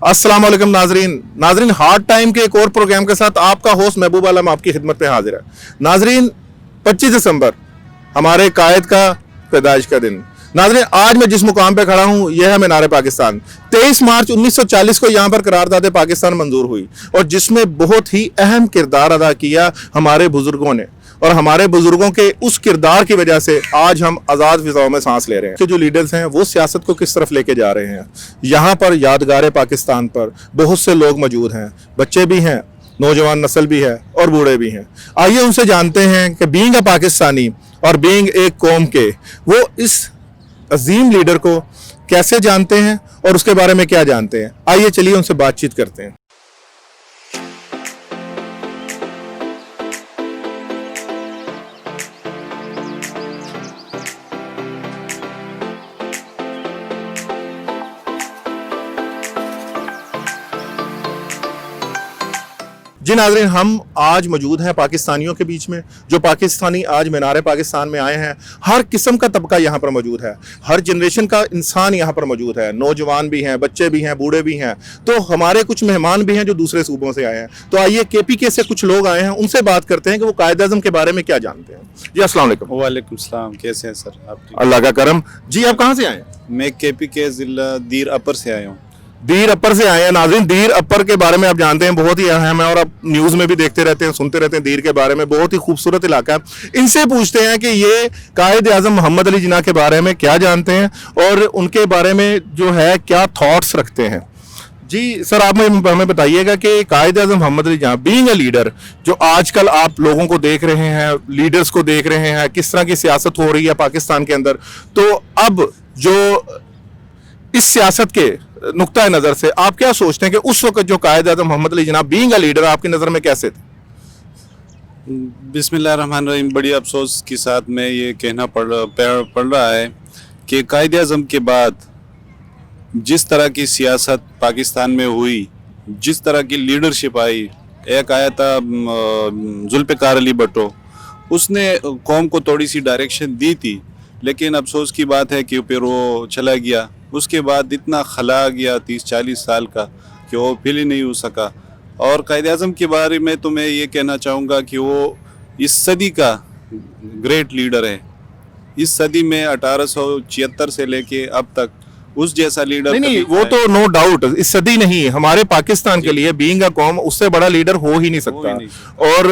अस्सलाम वालेकुम नाजरीन हार्ड टाइम के एक और प्रोग्राम के साथ आपका होस्ट महबूब आलम आपकी खिदमत में हाजिर है। नाजरीन 25 दिसंबर हमारे कायद का पैदाइश का दिन। नाजरीन आज मैं जिस मुकाम पे खड़ा हूँ यह है मीनार पाकिस्तान। 23 मार्च 1940 को यहाँ पर करारदाद पाकिस्तान मंजूर हुई और जिसमें बहुत ही अहम किरदार अदा किया हमारे बुजुर्गों ने, और हमारे बुजुर्गों के उस किरदार की वजह से आज हम आज़ाद फिजाओं में सांस ले रहे हैं। जो लीडर्स हैं वो सियासत को किस तरफ लेके जा रहे हैं। यहाँ पर यादगार पाकिस्तान पर बहुत से लोग मौजूद हैं, बच्चे भी हैं, नौजवान नस्ल भी है और बूढ़े भी हैं। आइए उनसे जानते हैं कि बीइंग अ पाकिस्तानी और बीइंग एक कौम के वो इस अजीम लीडर को कैसे जानते हैं और उसके बारे में क्या जानते हैं। आइए चलिए उनसे बातचीत करते हैं। जी नाज़रीन, हम आज मौजूद हैं पाकिस्तानियों के बीच में, जो पाकिस्तानी आज मीनार पाकिस्तान में आए हैं। हर किस्म का तबका यहाँ पर मौजूद है, हर जनरेशन का इंसान यहाँ पर मौजूद है, नौजवान भी हैं, बच्चे भी हैं, बूढ़े भी हैं। तो हमारे कुछ मेहमान भी हैं जो दूसरे सूबों से आए हैं। तो आइए KPK से कुछ लोग आए हैं, उनसे बात करते हैं कि वो कायद-ए-आज़म के बारे में क्या जानते हैं। जी अस्सलाम वालेकुम। वालेकुम सलाम, कैसे हैं सर आप? अल्लाह का करम। जी आप कहाँ से आए हैं? मैं KPK जिला दीर अपर से आया हूँ। दीर अपर से आए हैं। नाज़रीन दीर अपर के बारे में आप जानते हैं, बहुत ही अहम है और आप न्यूज़ में भी देखते रहते हैं, सुनते रहते हैं दीर के बारे में। बहुत ही खूबसूरत इलाका है। इनसे पूछते हैं कि ये कायद आज़म मोहम्मद अली जिन्ना के बारे में क्या जानते हैं और उनके बारे में जो है क्या थॉट्स रखते हैं। जी सर, आप हमें बताइएगा कि कायद आज़म Mohammad Ali Jinnah being a leader, जो आजकल आप लोगों को देख रहे हैं, लीडर्स को देख रहे हैं, किस तरह की सियासत हो रही है पाकिस्तान के अंदर, तो अब जो इस सियासत के नुक्ता नज़र से आप क्या सोचते हैं कि उस वक्त जो कायद आज़म Mohammad Ali Jinnah being a leader आपकी नज़र में कैसे थे? बिस्मिल्लाहिर्रहमानिर्रहीम। बड़ी अफसोस के साथ में ये कहना पड़ रहा है कि कायद आज़म के बाद जिस तरह की सियासत पाकिस्तान में हुई, जिस तरह की लीडरशिप आई, एक आया था जुल्फ़िकार अली भुट्टो, उसने कौम को थोड़ी सी डायरेक्शन दी थी, लेकिन अफसोस की बात है कि फिर वो चला गया। उसके बाद इतना खला आ गया 30-40 साल का कि वो फिल ही नहीं हो सका। और कायद आज़म के बारे में तो मैं ये कहना चाहूँगा कि वो इस सदी का ग्रेट लीडर है। इस सदी में 1876 से लेके अब तक उस जैसा लीडर नहीं, वो तो नो डाउट इस सदी नहीं, हमारे पाकिस्तान के लिए बीइंग अ कौम उससे बड़ा लीडर हो ही नहीं सकता। और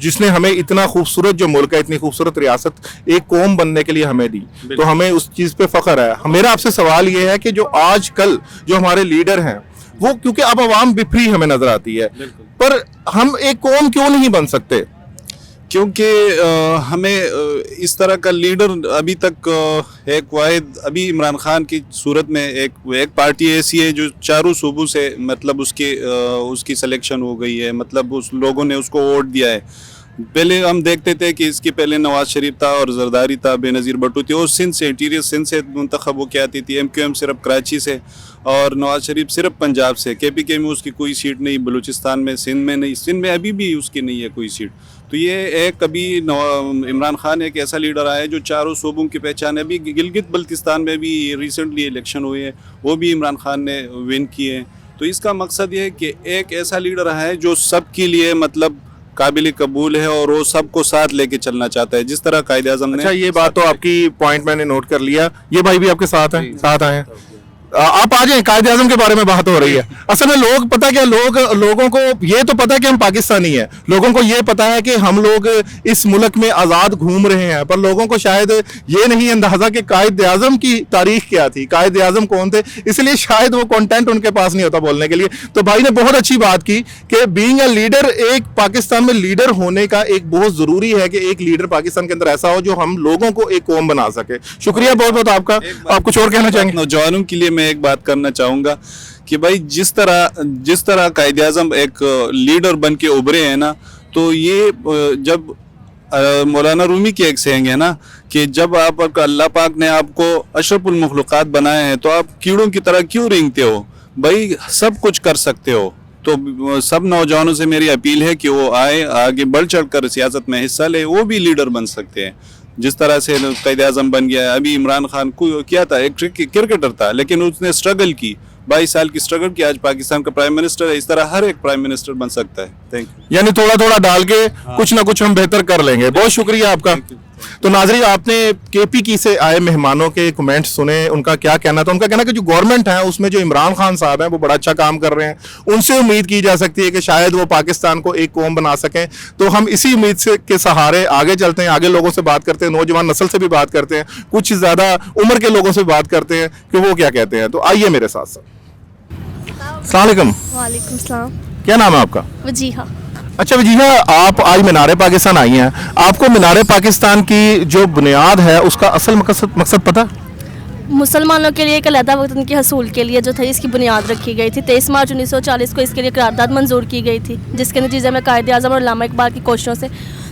जिसने हमें इतना खूबसूरत जो मुल्क है, इतनी खूबसूरत रियासत एक कौम बनने के लिए हमें दी, तो हमें उस चीज़ पे फख्र है। मेरा आपसे सवाल ये है कि जो आजकल जो हमारे लीडर हैं वो, क्योंकि अब आवाम बिफरी हमें नजर आती है, पर हम एक कौम क्यों नहीं बन सकते? क्योंकि हमें इस तरह का लीडर अभी तक एक वाहिद अभी इमरान खान की सूरत में एक पार्टी ऐसी है जो चारों सूबों से मतलब उसकी सिलेक्शन हो गई है, मतलब उस लोगों ने उसको वोट दिया है। पहले हम देखते थे कि इसके पहले नवाज शरीफ था और जरदारी था, बेनज़ीर भुट्टो थी, और सिंध से इंटीरियर सिंध से मुंतखब हो के आती थी, MQM सिर्फ कराची से और नवाज शरीफ सिर्फ पंजाब से। KPK में उसकी कोई सीट नहीं, बलूचिस्तान में, सिंध में नहीं, सिंध में अभी भी उसकी नहीं है कोई सीट। तो ये एक अभी इमरान खान एक ऐसा लीडर आया है जो चारों सूबों की पहचान है। अभी गिलगित बल्तिस्तान में भी रिसेंटली इलेक्शन हुए हैं, वो भी इमरान खान ने विन किए हैं। तो इसका मकसद ये है कि एक ऐसा लीडर है जो सबके लिए मतलब काबिल कबूल है और वो सबको साथ लेके चलना चाहता है, जिस तरह कायद आज़म ने। अच्छा, ये बात तो आपकी पॉइंट मैंने नोट कर लिया। ये भाई भी आपके साथ हैं, साथ आए हैं। आप आ जाएं, कायद आज़म के बारे में बात हो रही है। असल में लोग पता क्या, लोगों को ये तो पता है कि हम पाकिस्तानी हैं, लोगों को ये पता है कि हम लोग इस मुल्क में आज़ाद घूम रहे हैं, पर लोगों को शायद ये नहीं अंदाजा कि कायद आज़म की तारीख क्या थी, कायद आज़म कौन थे, इसलिए शायद वो कंटेंट उनके पास नहीं होता बोलने के लिए। तो भाई ने बहुत अच्छी बात की कि बीइंग अ लीडर, एक पाकिस्तान में लीडर होने का एक बहुत ज़रूरी है कि एक लीडर पाकिस्तान के अंदर ऐसा हो जो हम लोगों को एक कौम बना सके। शुक्रिया बहुत बहुत आपका। आप कुछ और कहना चाहेंगे? नौजवानों के लिए मैं एक बात करना चाहूँगा कि भाई जिस तरह कायद आज़म एक लीडर बन के उभरे हैं ना, तो ये जब मौलाना रूमी की एक सेइंग है ना कि जब आप अल्लाह पाक ने आपको अशरफुल मखलूक़ात बनाए हैं तो आप कीड़ों की तरह क्यों रेंगते हो? भाई सब कुछ कर सकते हो। तो सब नौजवानों से मेरी अपील है कि वो आए, आगे बढ़ चढ़ कर सियासत में हिस्सा ले, वो भी लीडर बन सकते हैं। जिस तरह से कायद आज़म बन गया है। अभी इमरान खान को क्या था, एक क्रिकेटर था, लेकिन उसने स्ट्रगल की, 22 साल की स्ट्रगल की आज पाकिस्तान का प्राइम मिनिस्टर है। इस तरह हर एक प्राइम मिनिस्टर बन सकता है। Thank you. यानी थोड़ा थोड़ा डाल के कुछ ना कुछ हम बेहतर कर लेंगे। बहुत शुक्रिया आपका। तो नाज़रीन, आपने KPK से आए मेहमानों के कमेंट सुने, उनका क्या कहना था। उनका कहना कि जो गवर्नमेंट है उसमें जो इमरान खान साहब हैं वो बड़ा अच्छा काम कर रहे हैं, उनसे उम्मीद की जा सकती है कि शायद वो पाकिस्तान को एक कौम बना सकें। तो हम इसी उम्मीद से के सहारे आगे चलते हैं, आगे लोगों से बात करते हैं, नौजवान नस्ल से भी बात करते हैं, कुछ ज़्यादा उम्र के लोगों से बात करते हैं कि वो क्या कहते हैं। तो आइए मेरे साथ साथ। अस्सलाम वालेकुम। वालेकुम सलाम। क्या नाम है आपका? वजीहा। अच्छा वजीहा, आप आज मीनार पाकिस्तान आई हैं, आपको मीनार पाकिस्तान की जो बुनियाद है उसका असल मकसद पता? मुसलमानों के लिए एक अलहदा वतन के हसूल के लिए जो था इसकी बुनियाद रखी गई थी। 23 मार्च 1940 को इसके लिए करारदाद मंजूर की गई थी, जिसके नतीजे में कायद आज़म और उलमा इकबाल की कोशिशों से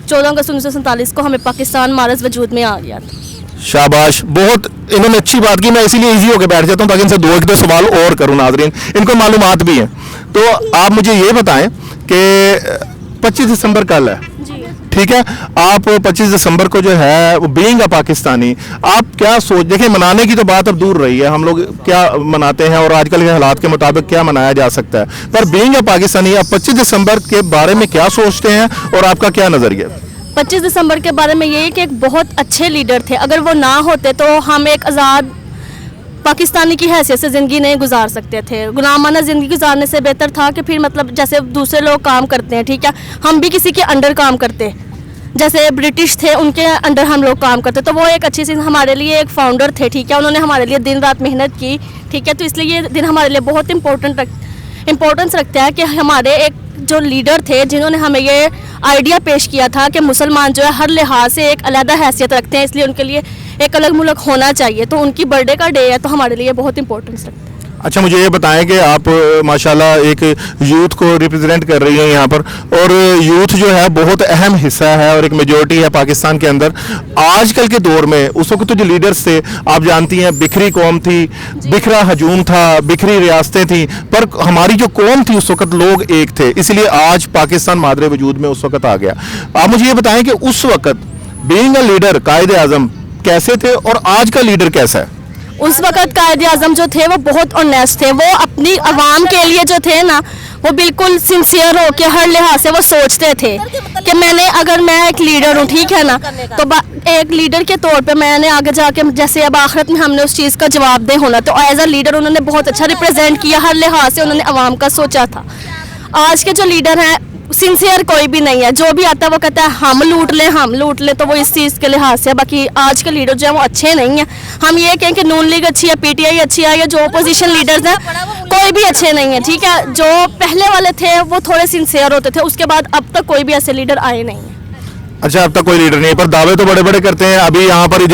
14 अगस्त 1947 को हमें पाकिस्तान मारज वजूद में आ गया था। शाबाश, बहुत इन्होंने अच्छी बात की। मैं इसीलिए इजी होकर बैठ जाता हूँ ताकि इनसे दो सवाल और करूँ। नाज़रीन, इनको मालूमात भी है। तो आप मुझे ये बताएं कि 25 दिसंबर कल है, ठीक है? आप 25 दिसंबर को जो है वो बीइंग अ पाकिस्तानी, आप क्या सोच, देखिए मनाने की तो बात अब दूर रही है, हम लोग क्या मनाते हैं और आजकल के हालात के मुताबिक क्या मनाया जा सकता है, पर बीइंग अ पाकिस्तानी आप 25 दिसंबर के बारे में क्या सोचते हैं और आपका क्या नज़रिया? 25 दिसंबर के बारे में ये कि एक बहुत अच्छे लीडर थे। अगर वो ना होते तो हम एक आज़ाद पाकिस्तानी की हैसियत से ज़िंदगी नहीं गुजार सकते थे। गुलामाना ज़िंदगी गुजारने से बेहतर था कि फिर मतलब जैसे दूसरे लोग काम करते हैं, ठीक है, हम भी किसी के अंडर काम करते, जैसे ब्रिटिश थे उनके अंडर हम लोग काम करते। तो वो एक अच्छी चीज़ हमारे लिए, एक फाउंडर थे, ठीक है, उन्होंने हमारे लिए दिन रात मेहनत की, ठीक है। तो इसलिए ये दिन हमारे लिए बहुत इम्पोर्टेंस रखता है कि हमारे एक जो लीडर थे जिन्होंने हमें ये आइडिया पेश किया था कि मुसलमान जो है हर लिहाज से एक अलग हैसियत रखते हैं, इसलिए उनके लिए एक अलग मुल्क होना चाहिए। तो उनकी बर्थडे का डे है, तो हमारे लिए बहुत इंपॉर्टेंस रखता है। अच्छा, मुझे ये बताएं कि आप माशाल्लाह एक यूथ को रिप्रेजेंट कर रही हैं यहाँ पर, और यूथ जो है बहुत अहम हिस्सा है और एक मेजॉरिटी है पाकिस्तान के अंदर। आजकल के दौर में उस वक्त तो जो लीडर्स थे, आप जानती हैं, बिखरी कौम थी, बिखरा हजूम था, बिखरी रियासतें थी, पर हमारी जो कौम थी उस वक्त लोग एक थे, इसलिए आज पाकिस्तान मादरे वजूद में उस वक्त आ गया। आप मुझे ये बताएं कि उस वक्त बीइंग अ लीडर कायद आज़म कैसे थे और आज का लीडर कैसा है? उस वक़्त कायद आज़म जो थे वो बहुत ऑनेस्ट थे। वो अपनी आवाम के लिए जो थे ना, वो बिल्कुल सिंसियर हो के हर लिहाज से वो सोचते थे कि अगर मैं एक लीडर हूँ, ठीक है ना, तो एक लीडर के तौर पे मैंने आगे जाके जैसे अब आखिरत में हमने उस चीज़ का जवाबदेह होना, तो एज अ लीडर उन्होंने बहुत अच्छा रिप्रेजेंट किया, हर लिहाज से उन्होंने आवाम का सोचा था। आज के जो लीडर हैं सिंसियर कोई भी नहीं है, जो भी आता है वो कहता है हम लूट लें, तो वो इस चीज़ के लिहाज से। बाकी आज के लीडर जो है वो अच्छे नहीं हैं। हम ये कहें कि नून लीग अच्छी है, PTI अच्छी है, या जो अपोजिशन लीडर्स हैं कोई भी अच्छे नहीं है, ठीक है। जो पहले वाले थे वो थोड़े सिंसियर होते थे, उसके बाद अब तक कोई भी ऐसे लीडर आए नहीं हैं। अच्छा, अब तक कोई लीडर नहीं है, पर दावे तो बड़े बड़े करते हैं। अभी यहाँ पर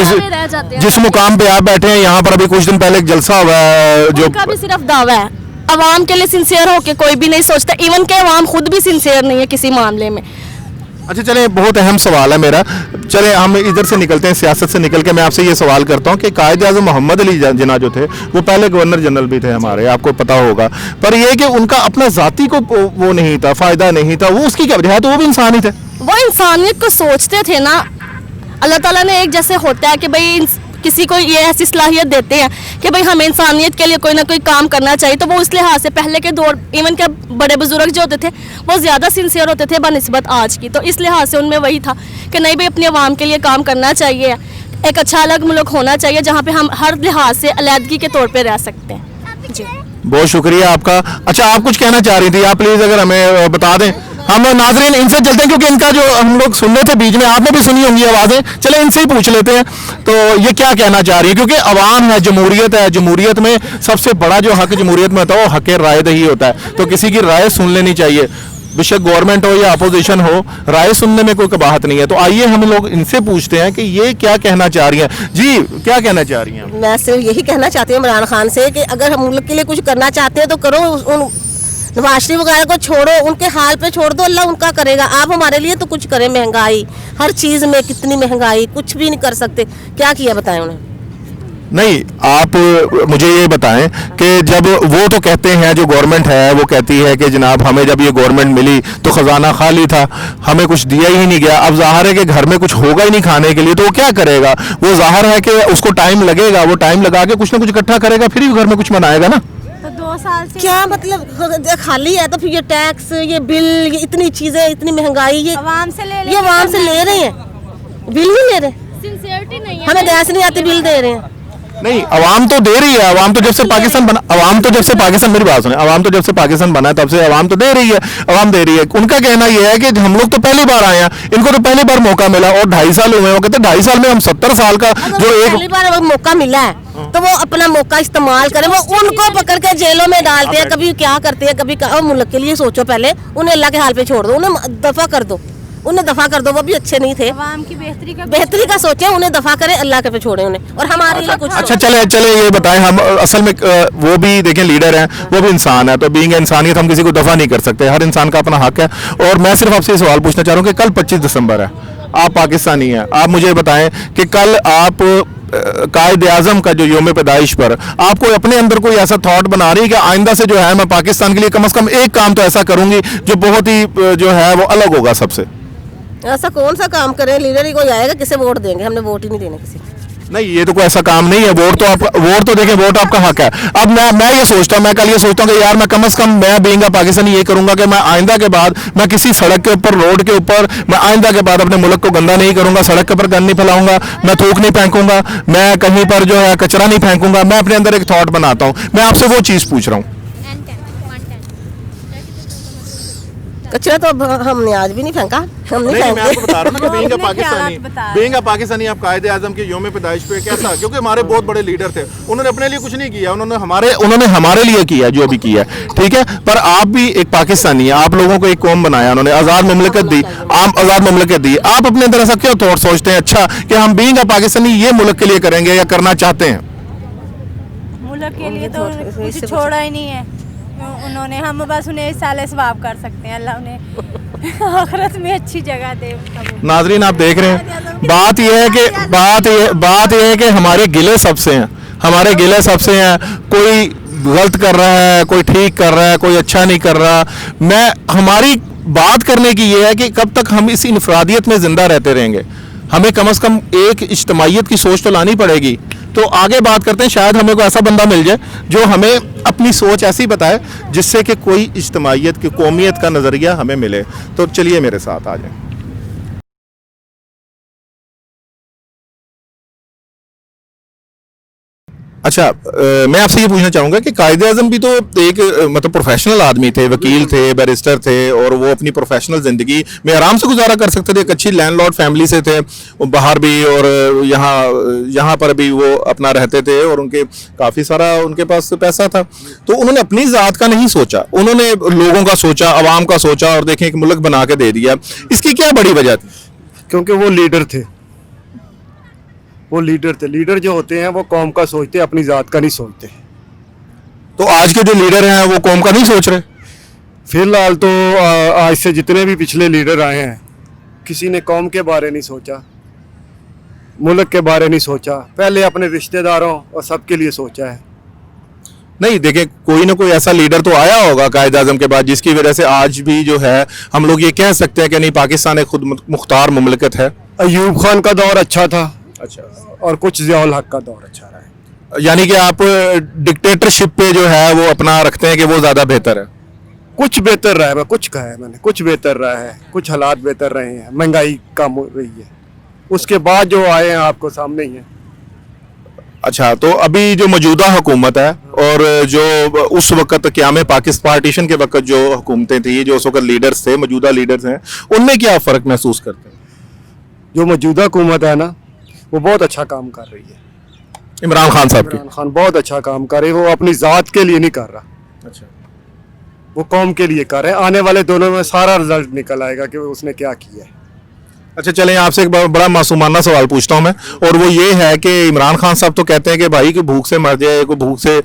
जिस मुकाम पे आप बैठे हैं, यहाँ पर अभी कुछ दिन पहले एक जलसा हुआ है, जो उनका भी सिर्फ दावा है। अवाम के लिए सिंसियर होके कोई भी नहीं सोचता, इवन के अवाम खुद भी सिंसियर नहीं है किसी मामले में। अच्छा चले, बहुत अहम सवाल है मेरा, चले हम इधर से निकलते हैं, सियासत से निकल के मैं आपसे ये सवाल करता हूँ कि कायद आज़म मोहम्मद अली जिन्ना जो थे वो पहले गवर्नर जनरल भी थे हमारे, आपको पता होगा, पर ये कि उनका अपना ज़ाती को वो नहीं था, फ़ायदा नहीं था, वो उसकी क्या वजह है? तो वो भी इंसान ही थे, वो इंसानियत को सोचते थे ना। अल्लाह ताला ने एक जैसे होता है कि भाई किसी को ये ऐसी सलाहियत देते हैं कि भाई हमें इंसानियत के लिए कोई ना कोई काम करना चाहिए, तो वो उस लिहाज से पहले के दौर इवन के बड़े बुजुर्ग जो होते थे वो ज़्यादा सिंसियर होते थे बनिस्बत आज की। तो इस लिहाज से उनमें वही था कि नहीं भाई अपनी आवाम के लिए काम करना चाहिए, एक अच्छा अलग मुल्क होना चाहिए जहाँ पे हम हर लिहाज से अलहदगी के तौर पर रह सकते हैं। जी बहुत शुक्रिया आपका। अच्छा, आप कुछ कहना चाह रही थी, आप प्लीज़ अगर हमें बता दें। हम नाज़रीन इनसे चलते हैं क्योंकि इनका जो हम लोग सुन रहे थे बीच में, आपने भी सुनी होंगी आवाज़ें, चले इनसे ही पूछ लेते हैं तो ये क्या कहना चाह रही है, क्योंकि अवाम है, जमहूरियत है, जमहूरियत में सबसे बड़ा जो हक जमहूरियत में होता है वो हक राय दही होता है, तो किसी की राय सुन लेनी चाहिए, बेशक गवर्नमेंट हो या अपोजिशन हो, राय सुनने में कोई कबाहत नहीं है। तो आइए हम लोग इनसे पूछते हैं कि ये क्या कहना चाह रही हैं। जी, क्या कहना चाह रही हैं? मैं सिर्फ यही कहना चाहती हूँ इमरान खान से कि अगर हम मुल्क के लिए कुछ करना चाहते हैं तो करो, उन नवाज शरीफ वगैरह को छोड़ो, उनके हाल पे छोड़ दो, अल्लाह उनका करेगा। आप हमारे लिए तो कुछ करें। महंगाई हर चीज़ में, कितनी महंगाई, कुछ भी नहीं कर सकते, क्या किया बताएं उन्हें? नहीं, आप मुझे ये बताएं कि जब वो तो कहते हैं, जो गवर्नमेंट है वो कहती है कि जनाब हमें जब ये गवर्नमेंट मिली तो ख़जाना खाली था, हमें कुछ दिया ही नहीं गया, अब ज़ाहिर है कि घर में कुछ होगा ही नहीं खाने के लिए, तो वो क्या करेगा? वो ज़ाहिर है कि उसको टाइम लगेगा, वो टाइम लगा के कुछ ना कुछ इकट्ठा करेगा, फिर भी घर में कुछ बनाएगा ना। तो 2 9 साल से क्या मतलब खाली है तो फिर ये टैक्स, ये बिल, ये इतनी चीजें, इतनी महंगाई, ये आवाम से ले ये आवाम से ले रहे हैं, बिल नहीं ले रहे, सिंसियरिटी नहीं है। हमें गैस नहीं आती, बिल दे रहे हैं। नहीं, अवाम तो दे रही है, अवाम तो जब से पाकिस्तान बना, अवाम तो जब से पाकिस्तान, मेरी बात सुने, अवाम तो जब से पाकिस्तान बना है तब से अवाम तो दे रही है, अवाम दे रही है। उनका कहना यह है कि हम लोग तो पहली बार आए हैं, इनको तो पहली बार मौका मिला और 2.5 साल हुए, वो कहते 2.5 साल में हम 70 साल का जो एक पहली बार वो मौका मिला है तो वो अपना मौका इस्तेमाल करें। वो उनको पकड़ के जेलों में डालते हैं, कभी क्या करते हैं, कभी मुल्क के लिए सोचो पहले, उन्हें अल्लाह के हाल पे छोड़ दो, उन्हें दफा कर दो, उन्हें दफा कर दो, वो भी अच्छे नहीं थे। आवाम की बेहतरी का सोचे, उन्हें दफा करें, अल्लाह के पे छोड़े उन्हें, और हमारे लिए कुछ अच्छा चले ये बताएं, हम असल में वो भी देखें लीडर हैं, वो भी इंसान है, तो बीइंग इंसानियत हम किसी को दफा नहीं कर सकते, हर इंसान का अपना हक है। और मैं सिर्फ आपसे सवाल पूछना चाह रहा हूँ कि कल 25 दिसंबर है, आप पाकिस्तानी हैं, आप मुझे बताएं कि कल आप कायद आज़म का जो योम पैदाइश पर आपको अपने अंदर कोई ऐसा थॉट बना रही है कि आइंदा से जो है मैं पाकिस्तान के लिए कम से कम एक काम तो ऐसा करूंगी जो बहुत ही जो है वो अलग होगा सबसे? ऐसा कौन सा काम करें, लीडर ही कोई आएगा, किसे वोट देंगे, हमने वोट ही नहीं देने किसी को। नहीं, ये तो कोई ऐसा काम नहीं है, वोट तो देखें, वोट आपका हक है। अब मैं ये सोचता हूँ, मैं कल ये सोचता हूँ कि यार मैं कम से कम मैं बीइंग अ पाकिस्तानी ये करूंगा कि मैं आइंदा के बाद मैं किसी सड़क के ऊपर, रोड के ऊपर, मैं आइंदा के बाद अपने मुल्क को गंदा नहीं करूंगा, सड़क के ऊपर गंद नहीं फैलाऊंगा, मैं थूक नहीं फेंकूंगा, मैं कहीं पर जो है कचरा नहीं फेंकूंगा, मैं अपने अंदर एक थॉट बनाता हूँ। मैं आपसे वो चीज़ पूछ रहा हूँ। कचरा तो हमने आज भी नहीं फेंका, हम नहीं मैं आपको बता रहा हूँ ना कि बीइंग अ पाकिस्तानी आप कायद आज़म के योम पैदाइश पे कैसा, क्योंकि हमारे बहुत बड़े लीडर थे, उन्होंने अपने लिए कुछ नहीं किया, उन्होंने हमारे लिए किया जो भी किया, ठीक है। पर आप भी एक पाकिस्तानी है, आप लोगों को एक कौम बनाया, उन्होंने आज़ाद ममलिकत दी, आज़ाद ममलिकत दी, आप अपने अंदर ऐसा क्यों थॉट सोचते हैं अच्छा कि हम बीइंग अ पाकिस्तानी ये मुल्क के लिए करेंगे या करना चाहते हैं? मुल्क के लिए तो कुछ छोड़ा ही नहीं है उन्होंने, हम बस उन्हें इस साल सवाब कर सकते हैं, अल्लाह उन्हें आखिरत में अच्छी जगह दे। नाजरीन आप देख रहे हैं, बात यह है कि हमारे गिले सबसे हैं, हमारे गिले सबसे हैं, कोई गलत कर रहा है, कोई ठीक कर रहा है, कोई अच्छा नहीं कर रहा। हमारी बात करने की ये है कि कब तक हम इस इनफरादियत में जिंदा रहते रहेंगे, हमें कम से कम एक इज्तमाइयत की सोच तो लानी पड़ेगी। तो आगे बात करते हैं, शायद हमें कोई ऐसा बंदा मिल जाए जो हमें अपनी सोच ऐसी बताए जिससे कि कोई इज्तमाइयत की, कौमियत का नज़रिया हमें मिले। तो चलिए मेरे साथ आ जाएं। अच्छा, मैं आपसे ये पूछना चाहूँगा कि कायद आज़म भी तो एक मतलब प्रोफेशनल आदमी थे, वकील थे, बैरिस्टर थे, और वो अपनी प्रोफेशनल ज़िंदगी में आराम से गुजारा कर सकते थे, एक अच्छी लैंडलॉर्ड फैमिली से थे, बाहर भी और यहाँ पर भी वो अपना रहते थे, और उनके काफ़ी सारा उनके पास पैसा था। तो उन्होंने अपनी ज़ात का नहीं सोचा, उन्होंने लोगों का सोचा, आवाम का सोचा, और देखें एक मुल्क बना के दे दिया। इसकी क्या बड़ी वजह थी? क्योंकि वो लीडर थे, लीडर जो होते हैं वो कौम का सोचते, अपनी ज़ात का नहीं सोचते। तो आज के जो लीडर हैं वो कौम का नहीं सोच रहे? फिलहाल तो आज से जितने भी पिछले लीडर आए हैं, किसी ने कौम के बारे नहीं सोचा, मुल्क के बारे नहीं सोचा, पहले अपने रिश्तेदारों और सबके लिए सोचा है। नहीं, देखें कोई ना कोई ऐसा लीडर तो आया होगा कायद आज़म के बाद जिसकी वजह से आज भी जो है हम लोग ये कह सकते हैं कि नहीं, पाकिस्तान एक खुद मुख्तार मुमलिकत है। अयूब खान का दौर अच्छा था, अच्छा, और कुछ ज़ियाउल हक का दौर अच्छा रहा है। यानी कि आप डिक्टेटरशिप पे जो है वो अपना रखते हैं कि वो ज़्यादा बेहतर है? कुछ बेहतर रहा है, कुछ कहा है मैंने, कुछ बेहतर रहा है, कुछ हालात बेहतर रहे हैं, महंगाई कम हो रही है, उसके बाद जो आए हैं आपको सामने ही है। अच्छा, तो अभी जो मौजूदा हुकूमत है और जो उस वक्त क़याम पाकिस्तान पार्टीशन के वक्त जो हुकूमतें थी, जो उस वक्त लीडर्स थे, मौजूदा लीडर्स हैं, उनमें क्या फ़र्क महसूस करते हैं? जो मौजूदा हुकूमत है ना, वो बहुत अच्छा काम कर रही है। इमरान खान साहब की? इमरान खान बहुत अच्छा काम कर रहे हैं, वो अपनी ज़ात के लिए नहीं कर रहा, अच्छा, वो कौम के लिए कर रहे हैं। आने वाले दोनों में सारा रिजल्ट निकल आएगा कि उसने क्या किया है। अच्छा, चलें आपसे एक बड़ा मासूमाना सवाल पूछता हूं मैं, और वो ये है कि इमरान खान साहब तो कहते हैं कि भाई कि भूख से मर जाए, कोई भूख से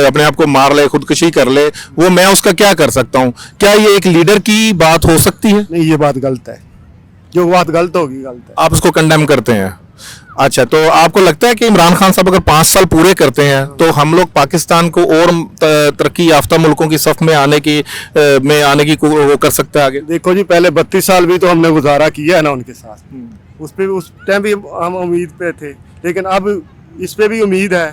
अपने आप को मार ले, खुदकुशी कर ले, वो मैं उसका क्या कर सकता हूं? क्या ये एक लीडर की बात हो सकती है? नहीं, ये बात गलत है, जो बात गलत होगी गलत है। आप उसको कंडेम करते हैं? अच्छा, तो आपको लगता है कि इमरान खान साहब अगर 5 साल पूरे करते हैं तो हम लोग पाकिस्तान को और तरक्की याफ्ता मुल्कों की सफ में आने की वो कर सकते हैं आगे? देखो जी, पहले 32 साल भी तो हमने गुजारा किया है ना उनके साथ, उस पे उस टाइम भी हम उम्मीद पे थे, लेकिन अब इस पे भी उम्मीद है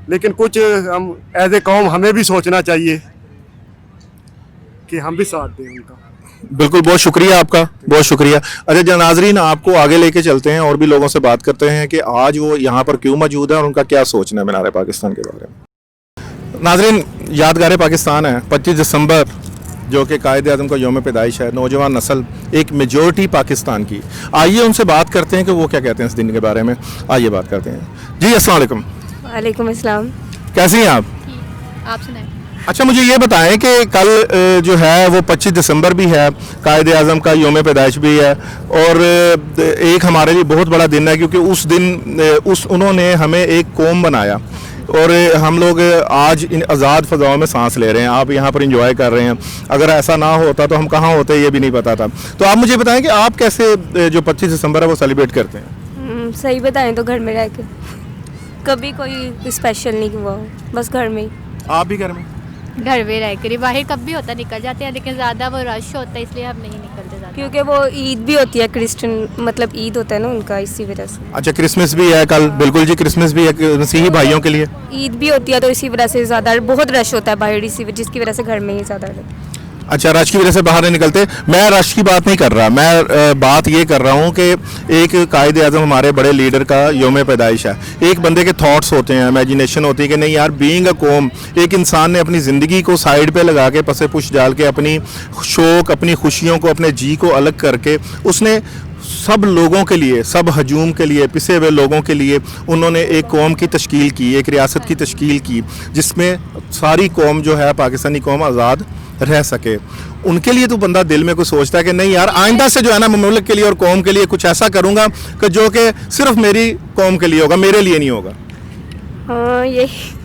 लेकिन कुछ हम एज ए कौम हमें भी सोचना चाहिए कि हम भी साथ दें उनका। बिल्कुल, बहुत शुक्रिया आपका, बहुत शुक्रिया। अच्छा जनाब नाज़रीन, आपको आगे लेके चलते हैं और भी लोगों से बात करते हैं कि आज वो यहाँ पर क्यों मौजूद है और उनका क्या सोचना है मीनार पाकिस्तान के बारे में। नाज़रीन, यादगार पाकिस्तान है 25 दिसंबर, जो कि कायद आज़म का यौम पैदाइश है। नौजवान नस्ल, एक मेजॉरिटी पाकिस्तान की, आइए उनसे बात करते हैं कि वो क्या कहते हैं इस दिन के बारे में। आइए बात करते हैं। जी अस्सलाम वालेकुम। वालेकुम अस्सलाम। कैसी हैं आप? आप सुनाएं। अच्छा मुझे ये बताएं कि कल जो है वो 25 दिसंबर भी है, कायद आज़म का यौम पैदाइश भी है, और एक हमारे लिए बहुत बड़ा दिन है क्योंकि उस दिन उन्होंने हमें एक कौम बनाया, और हम लोग आज इन आज़ाद फ़ज़ाओं में सांस ले रहे हैं। आप यहाँ पर इंजॉय कर रहे हैं। अगर ऐसा ना होता तो हम कहाँ होते ये भी नहीं पता था। तो आप मुझे बताएं कि आप कैसे जो 25 दिसंबर है वो सेलिब्रेट करते हैं? सही बताएं तो घर में रह के, कभी कोई स्पेशल नहीं हुआ, बस घर में ही। आप भी घर में? घर में रह कर, बाहर कब भी होता निकल जाते हैं, लेकिन ज़्यादा वो रश होता है इसलिए हम नहीं निकलते ज़्यादा। क्योंकि वो ईद भी होती है, क्रिश्चियन मतलब ईद होता है ना उनका, इसी वजह से। अच्छा क्रिसमस भी है कल? बिल्कुल जी, क्रिसमस भी है मसीही भाइयों के लिए। ईद भी होती है तो इसी वजह से ज़्यादा बहुत रश होता है बाहर, इसी जिसकी वजह से घर में ही ज़्यादा। अच्छा, रश की वजह से बाहर नहीं निकलते। मैं रश की बात नहीं कर रहा, मैं बात ये कर रहा हूँ कि एक कायद आज़म हमारे बड़े लीडर का यौम पैदाइश है। एक बंदे के थॉट्स होते हैं, इमेजिनेशन होती है कि नहीं यार, बीइंग अ कौम, एक इंसान ने अपनी ज़िंदगी को साइड पे लगा के, पसे पुश डाल के, अपनी शौक़, अपनी खुशियों को, अपने जी को अलग करके, उसने सब लोगों के लिए, सब हजूम के लिए, पिसे हुए लोगों के लिए उन्होंने एक कौम की तश्कील की, एक रियासत की तश्कील की, जिसमें सारी कौम जो है पाकिस्तानी कौम आज़ाद रह सके। उनके लिए तो बंदा दिल में कुछ सोचता है कि नहीं यार, आइंदा से जो है ना, मैं मुल्क के लिए और कौम के लिए कुछ ऐसा करूँगा कि जो कि सिर्फ मेरी कौम के लिए होगा, मेरे लिए नहीं होगा। हाँ, यही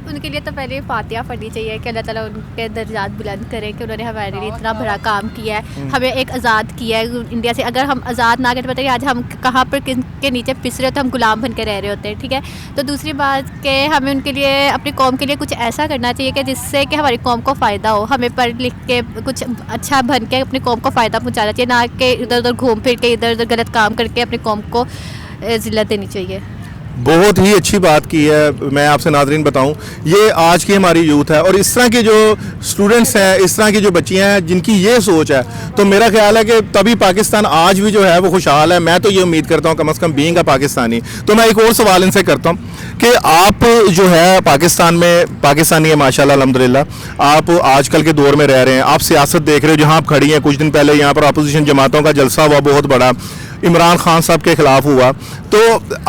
उनके लिए तो पहले फातिहा पढ़नी चाहिए कि अल्लाह ताला उनके दर्जात बुलंद करे कि उन्होंने हमारे लिए इतना बड़ा काम किया है, हमें एक आज़ाद किया है इंडिया से। अगर हम आज़ाद ना करते, बताइए आज हम कहाँ पर किसके नीचे पिस रहे, तो हम गुलाम बन के रह रहे होते हैं, ठीक है। तो दूसरी बात कि हमें उनके लिए, अपनी कौम के लिए कुछ ऐसा करना चाहिए कि जिससे कि हमारी कौम को फ़ायदा हो। हमें पढ़ लिख के कुछ अच्छा बन के अपनी कौम को फ़ायदा पहुँचाना चाहिए, ना कि इधर उधर घूम फिर के, इधर उधर गलत काम करके अपनी कौम को ज़िल्लत देनी चाहिए। बहुत ही अच्छी बात की है। मैं आपसे नाज़रीन बताऊं, ये आज की हमारी यूथ है, और इस तरह के जो स्टूडेंट्स हैं, इस तरह की जो बच्चियां हैं जिनकी ये सोच है, तो मेरा ख्याल है कि तभी पाकिस्तान आज भी जो है वो खुशहाल है। मैं तो ये उम्मीद करता हूं कम से कम बीइंग का पाकिस्तानी। तो मैं एक और सवाल इनसे करता हूं कि आप जो है पाकिस्तान में पाकिस्तानी है माशाल्लाह अल्हम्दुलिल्लाह, आप आजकल के दौर में रह रहे हैं, आप सियासत देख रहे हो। जहाँ आप खड़ी हैं, कुछ दिन पहले यहाँ पर अपोजिशन जमातों का जलसा हुआ बहुत बड़ा, इमरान खान साहब के खिलाफ हुआ। तो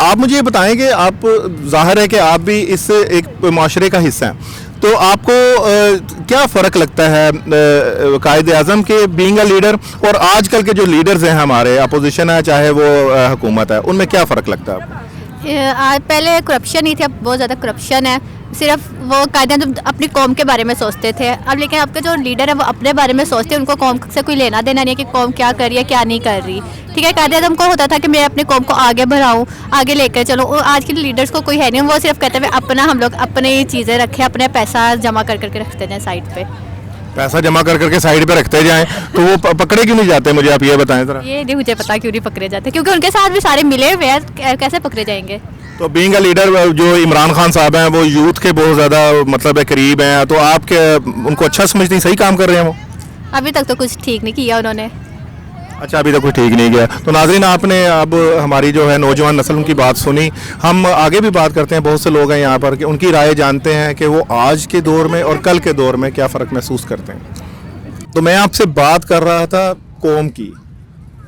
आप मुझे ये बताएं कि आप, ज़ाहिर है कि आप भी इस एक माशरे का हिस्सा हैं, तो आपको क्या फ़र्क लगता है कायद आज़म के बीइंग अ लीडर और आजकल के जो लीडर्स हैं हमारे, अपोजिशन है चाहे वो हुकूमत है, उनमें क्या फ़र्क लगता है आपको? पहले करप्शन ही थे, अब बहुत ज़्यादा करप्शन है। सिर्फ वो कायदे आज़म अपनी कौम के बारे में सोचते थे, अब लेकिन अब के जो लीडर है वो अपने बारे में सोचते हैं। उनको कौम से कोई लेना देना नहीं है कि कौम क्या कर रही है क्या नहीं कर रही, ठीक है। कायदे आज़म को होता था कि मैं अपनी कौम को आगे बढ़ाऊँ, आगे लेकर चलूँ। आज के लीडर्स को कोई है नहीं, वो सिर्फ कहते हैं अपना, हम लोग अपनी चीज़ें रखें, अपने पैसा जमा कर करके रखते हैं साइड पे, पैसा जमा कर करके साइड पे रखते जाएं, तो वो पकड़े क्यों नहीं जाते? मुझे आप ये बताएं ज़रा। ये नहीं मुझे पता क्यों नहीं पकड़े जाते, क्योंकि उनके साथ भी सारे मिले हुए हैं, कैसे पकड़े जाएंगे। तो बीइंग अ लीडर जो इमरान खान साहब हैं वो यूथ के बहुत ज़्यादा मतलब है करीब हैं, तो आपके उनको अच्छा समझती, सही काम कर रहे हैं वो? अभी तक तो कुछ ठीक नहीं किया उन्होंने। अच्छा, अभी तक कुछ ठीक नहीं गया। तो नाज़रीन, आपने अब हमारी जो है नौजवान नस्ल उनकी बात सुनी, हम आगे भी बात करते हैं। बहुत से लोग हैं यहाँ पर कि उनकी राय जानते हैं कि वो आज के दौर में और कल के दौर में क्या फ़र्क महसूस करते हैं। तो मैं आपसे बात कर रहा था कौम की,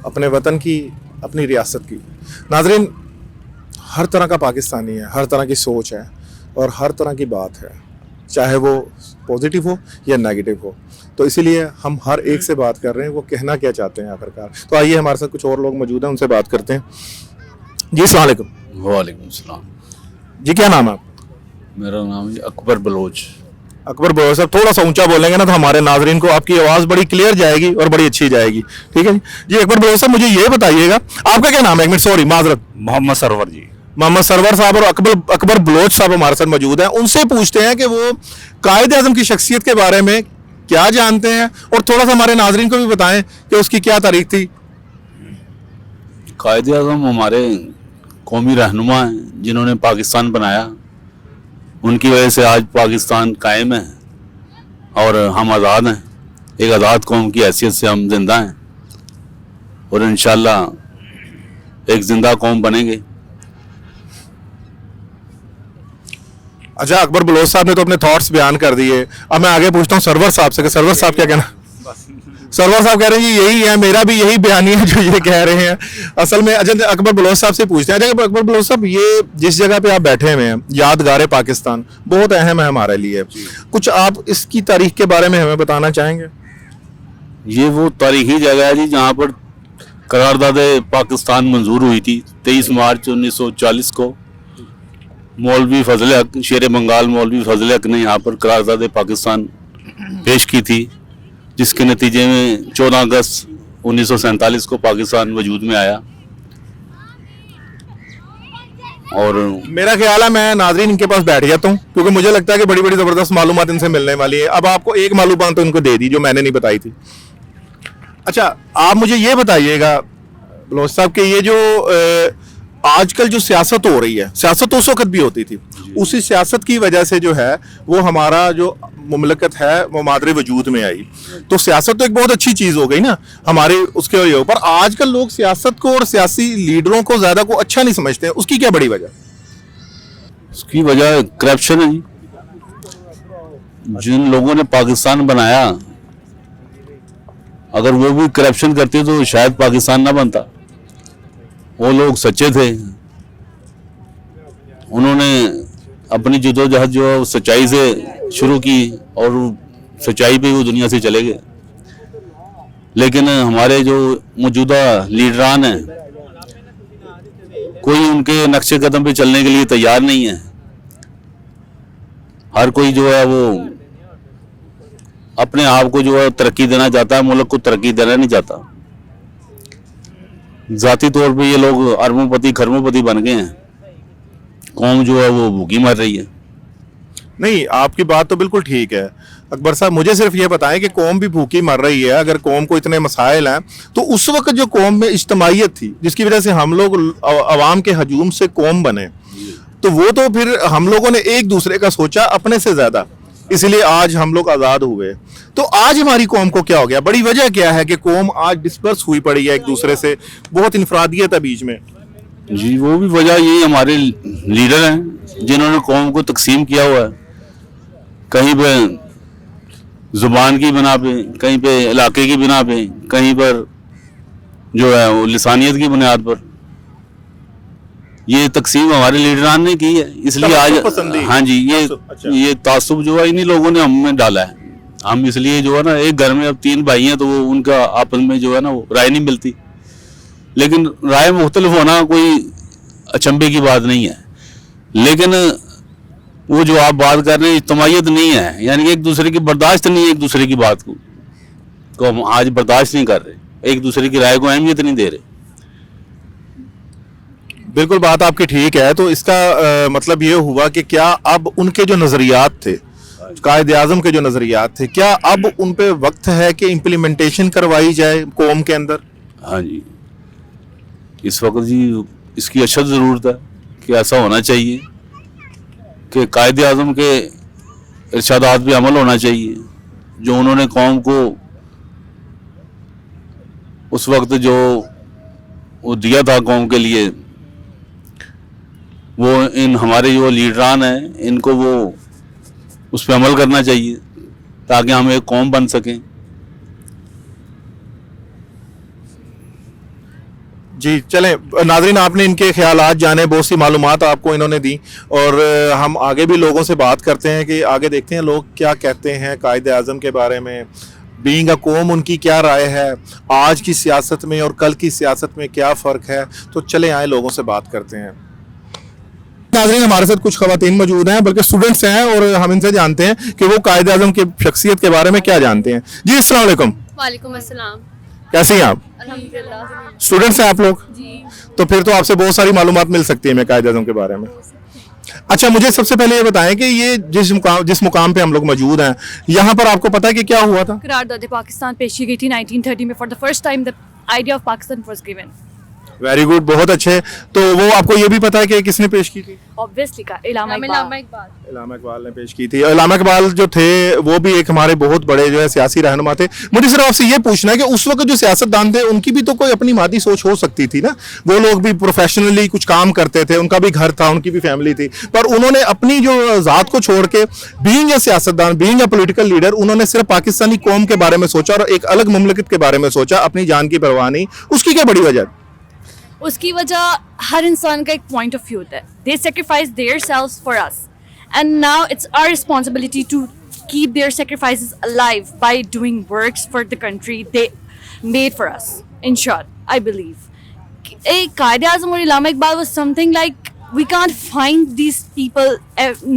अपने वतन की, अपनी रियासत की। नाज़रीन, हर तरह का पाकिस्तानी है, हर तरह की सोच है और हर तरह की बात है, चाहे वो पॉजिटिव हो या नेगेटिव हो। तो इसीलिए हम हर एक से बात कर रहे हैं वो कहना क्या चाहते हैं आखिरकार। तो आइए, हमारे साथ कुछ और लोग मौजूद हैं, उनसे बात करते हैं। जी अस्सलाम वालेकुम। वालेकुम सलाम। जी क्या नाम है आपका? मेरा नाम है अकबर बलोच। अकबर बलोच साहब, थोड़ा सा ऊंचा बोलेंगे ना तो हमारे नाजरीन को आपकी आवाज़ बड़ी क्लियर जाएगी और बड़ी अच्छी जाएगी, ठीक है जी। जी अकबर बलोच साहब, मुझे ये बताइएगा, आपका क्या नाम है? एक मिनट, सॉरी माजरत। मोहम्मद सरवर जी। मोहम्मद सरवर साहब और अकबर बलोच साहब हमारे साथ मौजूद हैं। उनसे पूछते हैं कि वो कायद आज़म की शख्सियत के बारे में क्या जानते हैं और थोड़ा सा हमारे नाजरीन को भी बताएं कि उसकी क्या तारीख थी। कायद आज़म हमारे कौमी रहनुमा हैं जिन्होंने पाकिस्तान बनाया, उनकी वजह से आज पाकिस्तान कायम है और हम आज़ाद हैं। एक आज़ाद कौम की हैसियत से हम जिंदा हैं और इंशाल्लाह एक जिंदा कौम बनेंगे। अच्छा, अकबर बलोच साहब ने तो अपने थॉट्स बयान कर दिए। अब मैं आगे पूछता हूँ सरवर साहब से कि सरवर साहब क्या कहना। सरवर साहब कह रहे हैं जी यही है, मेरा भी यही बयानी है जो ये कह रहे हैं। असल में अच्छा अकबर बलोच साहब से पूछते हैं। अच्छा अकबर बलोच साहब, ये जिस जगह पे आप बैठे हुए हैं, यादगार पाकिस्तान बहुत अहम है हमारे लिए, कुछ आप इसकी तारीख के बारे में हमें बताना चाहेंगे? ये वो तारीखी जगह है जी जहाँ पर करारदाद पाकिस्तान मंजूर हुई थी 23 मार्च 1940 को। मौलवी फजल हक, शेर बंगाल मौलवी फजल हक ने यहाँ पर करारदाद पाकिस्तान पेश की थी, जिसके नतीजे में 14 अगस्त 1947 को पाकिस्तान वजूद में आया। और मेरा ख्याल है मैं नाजरीन इनके पास बैठ जाता हूँ, क्योंकि मुझे लगता है कि बड़ी बड़ी ज़बरदस्त मालूमात इनसे मिलने वाली है। अब आपको एक मालूमात तो इनको दे दी जो मैंने नहीं बताई थी। अच्छा, आप मुझे ये बताइएगा बलोच साहब कि ये जो आजकल जो सियासत हो रही है, सियासत उस वक्त भी होती थी, उसी सियासत की वजह से जो है वो हमारा जो मुमलकत है वो मादरे वजूद में आई। तो सियासत तो एक बहुत अच्छी चीज़ हो गई ना हमारे उसके वजह पर। आजकल लोग सियासत को और सियासी लीडरों को ज़्यादा को अच्छा नहीं समझते हैं, उसकी क्या बड़ी वजह? उसकी वजह करप्शन है जी। जिन लोगों ने पाकिस्तान बनाया, अगर वो भी करप्शन करते तो शायद पाकिस्तान ना बनता। वो लोग सच्चे थे, उन्होंने अपनी जदोजहद जो है सच्चाई से शुरू की और सच्चाई पे वो दुनिया से चले गए। लेकिन हमारे जो मौजूदा लीडरान हैं, कोई उनके नक्शे कदम पे चलने के लिए तैयार नहीं है। हर कोई जो है वो अपने आप को जो है तरक्की देना चाहता है, मुल्क को तरक्की देना नहीं चाहता। ज़ाती तौर पे ये लोग अरबोंपति खरबोंपति बन गए हैं, कौम जो है वो भूखी मर रही है। नहीं, आपकी बात तो बिल्कुल ठीक है अकबर साहब। मुझे सिर्फ ये बताएं कि कौम भी भूखी मर रही है, अगर कौम को इतने मसाइल हैं तो उस वक्त जो कौम में इज्तमाइयत थी जिसकी वजह से हम लोग अवाम के हजूम से कौम बने, तो वो तो फिर हम लोगों ने एक दूसरे का सोचा अपने से ज़्यादा, इसलिए आज हम लोग आज़ाद हुए। तो आज हमारी कौम को क्या हो गया? बड़ी वजह क्या है कि कौम आज डिस्पर्स हुई पड़ी है एक दूसरे से, बहुत इनफरादियत है बीच में। जी, वो भी वजह यही हमारे लीडर हैं जिन्होंने कौम को तकसीम किया हुआ है, कहीं पे ज़ुबान की बिना पे, कहीं पे इलाके की बिना पे, कहीं पर जो है वो लिसानियत की बुनियाद पर। ये तकसीम हमारे लीडरान ने की है, इसलिए आज हाँ जी ये तासुब जो है इन्हीं लोगों ने हम में डाला है। हम इसलिए जो है ना, एक घर में अब 3 भाई हैं तो वो उनका आपस में जो है ना वो राय नहीं मिलती, लेकिन राय मुख्तलिफ होना कोई अचंभे की बात नहीं है। लेकिन वो जो आप बात कर रहे हैं इज्तमाइयत नहीं है, यानी एक दूसरे की बर्दाश्त नहीं है, एक दूसरे की बात को हम आज बर्दाश्त नहीं कर रहे, एक दूसरे की राय को अहमियत नहीं दे रहे। बिल्कुल बात आपकी ठीक है। तो इसका मतलब ये हुआ कि क्या अब उनके जो नज़रियात थे, कायद आज़म के जो नज़रियात थे, क्या अब उन पे वक्त है कि इम्प्लीमेंटेशन करवाई जाए कौम के अंदर? हाँ जी, इस वक्त जी इसकी अशद ज़रूरत है कि ऐसा होना चाहिए कि कायद आज़म के इरशादात पे अमल होना चाहिए। जो उन्होंने कौम को उस वक्त जो वो दिया था कौम के लिए, वो इन हमारे जो लीडरान हैं इनको वो उस पर अमल करना चाहिए ताकि हम एक कौम बन सकें। जी चलें नाजरीन, आपने इनके ख्यालात जाने, बहुत सी मालूमात आपको इन्होंने दी, और हम आगे भी लोगों से बात करते हैं कि आगे देखते हैं लोग क्या कहते हैं कायद आज़म के बारे में, बीइंग अ कौम उनकी क्या राय है, आज की सियासत में और कल की सियासत में क्या फ़र्क है। तो चले आए लोगों से बात करते हैं। नाज़रीन, हमारे साथ कुछ ख़वातीन मौजूद हैं, बल्कि स्टूडेंट्स हैं, और हम इनसे जानते हैं कि वो कायद आज़म की शख्सियत के बारे में क्या जानते हैं। जी अस्सलाम वालेकुम। वालेकुम अस्सलाम। कैसी हैं आप? अल्हम्दुलिल्लाह। स्टूडेंट्स हैं आप लोग? जी। तो फिर तो आपसे बहुत सारी मालूमात मिल सकती है मैं कायद आज़म के बारे में। अच्छा, मुझे सबसे पहले ये बताएं कि ये जिस मुकाम पे हम लोग मौजूद हैं, यहाँ पर आपको पता है कि क्या हुआ था? करारदाद पाकिस्तान पेश की गई थी 1930 में। For the first time the idea of Pakistan was given. Very good, बहुत अच्छे। तो वो आपको ये भी पता है कि किसने पेश की थी? ऑब्वियसली का इलामा इकबाल। इलामा इकबाल ने पेश की थी। इलामा इकबाल जो थे वो भी एक हमारे बहुत बड़े जो है सियासी रहनुमा थे। मुझे सिर्फ आपसे ये पूछना है कि उस वक्त जो सियासतदान थे उनकी भी तो कोई अपनी मादी सोच हो सकती थी ना, वो लोग भी प्रोफेशनली कुछ काम करते थे, उनका भी घर था, उनकी भी फैमिली थी, पर उन्होंने अपनी जो जात को छोड़ के बीइंग ए सियासतदान, बीइंग ए पॉलिटिकल लीडर, उन्होंने सिर्फ पाकिस्तानी कौम के बारे में सोचा और एक अलग मुमलिकत के बारे में सोचा, अपनी जान की परवाह नहीं। उसकी क्या बड़ी वजह? उसकी वजह हर इंसान का एक पॉइंट ऑफ व्यू होता है. They sacrifice their selves for us and now it's our responsibility to keep their sacrifices alive by doing works for the country they made for us. In short I believe a Qaid-e-Azam or Allama Iqbal was something like we can't find these people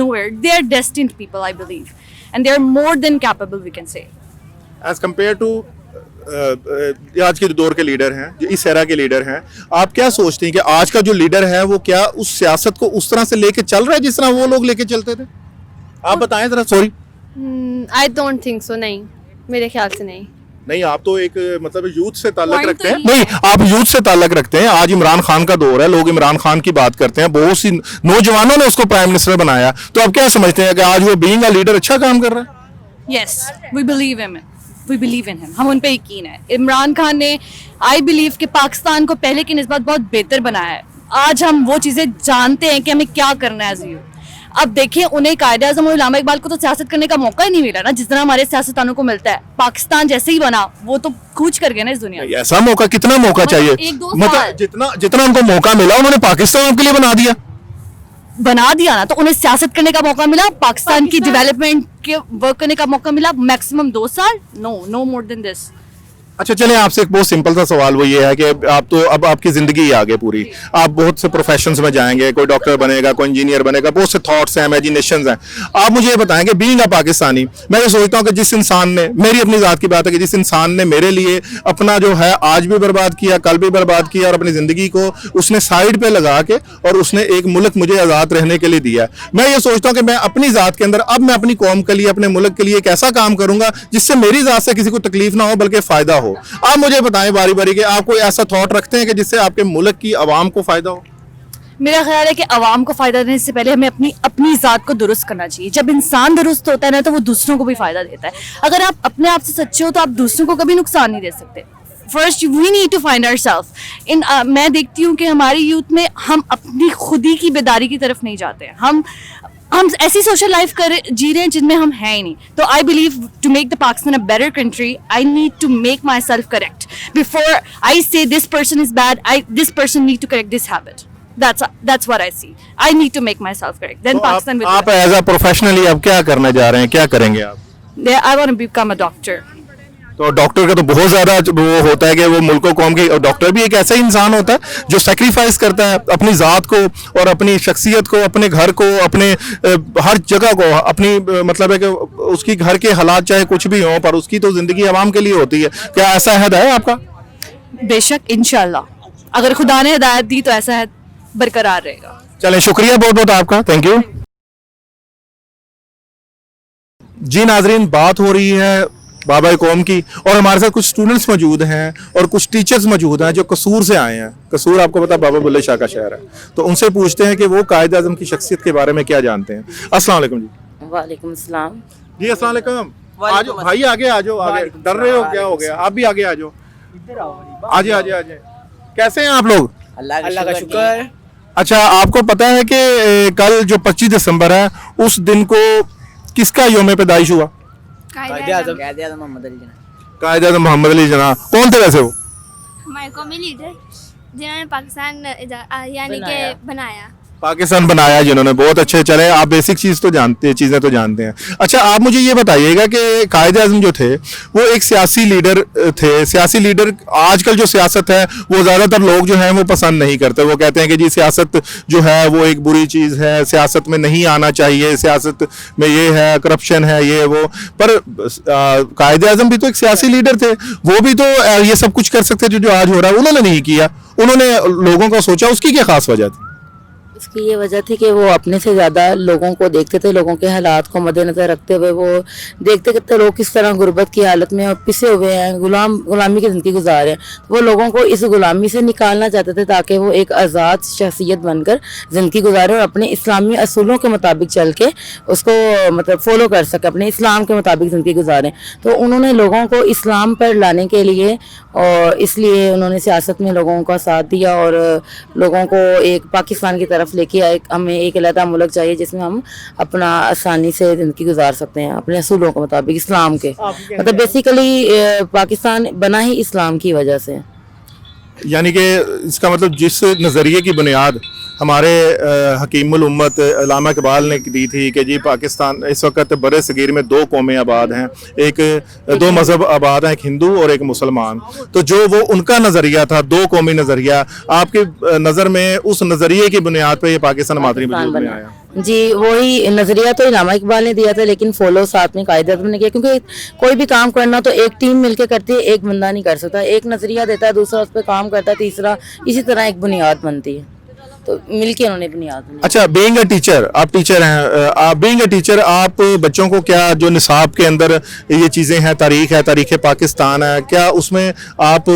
nowhere. They are destined people, I believe, and they are more than capable, we can say. As compared to आज के दौर के leader हैं, जो इस era के leader हैं, आप क्या सोचते हैं कि आज का जो लीडर है वो क्या उस सियासत को उस तरह से लेके चल रहा है जिस तरह वो लोग लेके चलते थे? आप बताएं जरा. Sorry, I don't think so. नहीं, मेरे ख्याल से नहीं. नहीं, आप तो एक मतलब यूथ से ताल्लुक Point रखते हैं. तो नहीं, आप यूथ से ताल्लुक रखते हैं. आज इमरान खान का दौर है, लोग इमरान खान की बात करते हैं, बहुत सी नौजवानों ने उसको प्राइम मिनिस्टर बनाया. तो आप क्या समझते हैं कि आज वो बीइंग अ लीडर अच्छा काम कर रहा है? Yes, we believe him. We believe in him. हम उन पे यकीन है. इमरान खान ने I believe कि पाकिस्तान को पहले की निस्बत बहुत बेहतर बनाया है. आज हम वो चीज़ें जानते हैं कि हमें क्या करना है. अब देखिए, उन्हें कायद-ए-आज़म और उलामा इकबाल को तो सियासत करने का मौका ही नहीं मिला ना, जिस तरह हमारे सियासतदानों को मिलता है. पाकिस्तान जैसे ही बना वो तो कूच कर गया ना इस दुनिया में. ऐसा मौका, कितना मौका चाहिए? एक दो मतलब साल. जितना जितना उनको मौका मिला उन्होंने पाकिस्तान आपके लिए बना दिया ना, तो उन्हें सियासत करने का मौका मिला, पाकिस्तान की डेवलपमेंट के वर्क करने का मौका मिला. मैक्सिमम 2 साल. No more than this. अच्छा, चलिए आपसे एक बहुत सिंपल सा सवाल वो ये है कि आप तो अब आपकी जिंदगी ही आगे पूरी, आप बहुत से प्रोफेशंस में जाएंगे, कोई डॉक्टर बनेगा, कोई इंजीनियर बनेगा, बहुत से थॉट्स हैं, इमेजिनेशंस हैं. आप मुझे ये बताएं कि बीइंग अ पाकिस्तानी, मैं ये सोचता हूँ कि जिस इंसान ने, मेरी अपनी जात की बात है कि जिस इंसान ने मेरे लिए अपना जो है आज भी बर्बाद किया, कल भी बर्बाद किया और अपनी जिंदगी को उसने साइड पे लगा के और उसने एक मुल्क मुझे आज़ाद रहने के लिए दिया, मैं ये सोचता हूँ कि मैं अपनी जात के अंदर अब मैं अपनी कौम के लिए, अपने मुल्क के लिए एक ऐसा काम करूंगा जिससे मेरी जात से किसी को तकलीफ ना हो बल्कि फायदा हो. आप मुझे बताएं बारी बारी कि आप कोई ऐसा थॉट रखते हैं कि जिससे आपके मुल्क की आवाम को फायदा हो? मेरा ख्याल है कि आवाम को फायदा देने से पहले हमें अपनी ज़ात को दुरुस्त करना चाहिए. जब इंसान दुरुस्त होता है ना, तो वो दूसरों को भी फायदा देता है. अगर आप अपने आप से सच्चे हो तो आप दूसरों को कभी नुकसान नहीं दे सकते. First we need to find ourselves in. मैं देखती हूँ कि हमारी यूथ में हम अपनी खुदी की बेदारी की तरफ नहीं जाते हैं. हम ऐसी सोशल लाइफ जी रहे हैं जिनमें हम हैं ही नहीं. तो I believe to make the Pakistan a better country, I need to make myself correct before I say this person is bad. This person need to correct this habit. That's what I see. I need to make myself correct. Then तो Pakistan will. आप as a professionally अब क्या करने जा रहे हैं, क्या करेंगे आप? I want to become a doctor. तो डॉक्टर का तो बहुत ज्यादा वो होता है कि वो मुल्क को कौम की, और डॉक्टर भी एक ऐसा ही इंसान होता है जो सेक्रीफाइस करता है अपनी ज़ात को और अपनी शख्सियत को, अपने घर को, अपने हर जगह को, अपनी मतलब है कि उसकी घर के हालात चाहे कुछ भी हों पर उसकी तो ज़िंदगी आवाम के लिए होती है. क्या ऐसा अहद है आपका? बेशक, इंशाल्लाह, अगर खुदा ने हिदायत दी तो ऐसा है बरकरार रहेगा. चलें, शुक्रिया बहुत बहुत आपका, थैंक यू जी. नाजरीन, बात हो रही है बाबा कौम की और हमारे साथ कुछ स्टूडेंट्स मौजूद हैं और कुछ टीचर्स मौजूद हैं जो कसूर से आए हैं. कसूर आपको पता बाबा बुल्ले शाह का शहर है, तो उनसे पूछते हैं कि वो कायद आज़म की शख्सियत के बारे में क्या जानते हैं. अस्सलाम वालेकुम जी. वालेकुम सलाम जी, अस्सलाम वालेकुम. आ जाओ भाई, आगे आ जाओ. आगे डर रहे हो, क्या हो गया? आप भी आगे आ जाओ. आजे आजे आजे. कैसे हैं आप लोग? अल्लाह का शुक्र. अच्छा, आपको पता है कि कल जो 25 दिसंबर है उस दिन को किसका योम पैदाइश हुआ? कायद-ए-आज़म मोहम्मद अली जिन्ना. कायद आज़म मोहम्मद अली जिन्ना. कौन थे वैसे वो? हमारे कौमी लीडर जिन्होंने पाकिस्तान यानी कि बनाया, पाकिस्तान बनाया जिन्होंने. बहुत अच्छे. चले, आप बेसिक चीज़ें तो जानते हैं. अच्छा, आप मुझे ये बताइएगा कि कायद आज़म जो थे वो एक सियासी लीडर थे. सियासी लीडर, आजकल जो सियासत है वो ज़्यादातर लोग जो हैं वो पसंद नहीं करते. वो कहते हैं कि जी सियासत जो है वो एक बुरी चीज़ है, सियासत में नहीं आना चाहिए, सियासत में ये है, करप्शन है, ये वो. पर कायद आज़म भी तो एक सियासी लीडर थे, वो भी तो ये सब कुछ कर सकते थे जो आज हो रहा है. उन्होंने नहीं किया, उन्होंने लोगों का सोचा. उसकी क्या खास वजह थी? उसकी ये वजह थी कि वो अपने से ज़्यादा लोगों को देखते थे, लोगों के हालात को मद्देनज़र रखते हुए वो देखते कितने लोग किस तरह गुर्बत की हालत में और पिसे हुए हैं, गुलामी की ज़िंदगी गुजार रहे हैं। तो वो लोगों को इस गुलामी से निकालना चाहते थे ताकि वो एक आज़ाद शख्सियत बनकर ज़िंदगी गुजारें और अपने इस्लामी असूलों के मुताबिक चल के उसको मतलब फॉलो कर सके, अपने इस्लाम के मुताबिक ज़िंदगी गुजारें। तो उन्होंने लोगों को इस्लाम पर लाने के लिए और इसलिए उन्होंने सियासत में लोगों का साथ दिया और लोगों को एक पाकिस्तान की तरफ लेके आए। हमें एक अलग मुल्क चाहिए जिसमें हम अपना आसानी से ज़िंदगी गुजार सकते हैं अपने असूलों के मुताबिक, इस्लाम के। मतलब बेसिकली पाकिस्तान बना ही इस्लाम की वजह से। यानी कि इसका मतलब जिस नज़रिए की बुनियाद हमारे हकीमुल उम्मत अल्लामा इकबाल ने दी थी कि जी पाकिस्तान इस वक्त बड़े सगीर में दो कौमें आबाद हैं, दो मज़हब आबाद हैं, एक हिंदू और एक मुसलमान। तो जो वो उनका नज़रिया था, दो कौमी नज़रिया, आपकी नज़र में उस नज़रिए की बुनियाद पर ये पाकिस्तान मादरी वजूद में आया? जी, वही नज़रिया तो अल्लामा इकबाल ने दिया था, लेकिन फॉलो साथ में कायदे ने किया, क्योंकि कोई भी काम करना तो एक टीम मिलकर करती है, एक बंदा नहीं कर सकता। एक नज़रिया देता है, दूसरा उस पर काम करता है, तीसरा, इसी तरह एक बुनियाद बनती है। तो मिलके उन्होंने बुनियाद बनाई। अच्छा, बीइंग अ टीचर, आप टीचर हैं, आप बीइंग अ टीचर आप बच्चों को क्या जो निसाब के अंदर ये चीज़ें हैं, तारीख़ पाकिस्तान है, क्या उसमें आप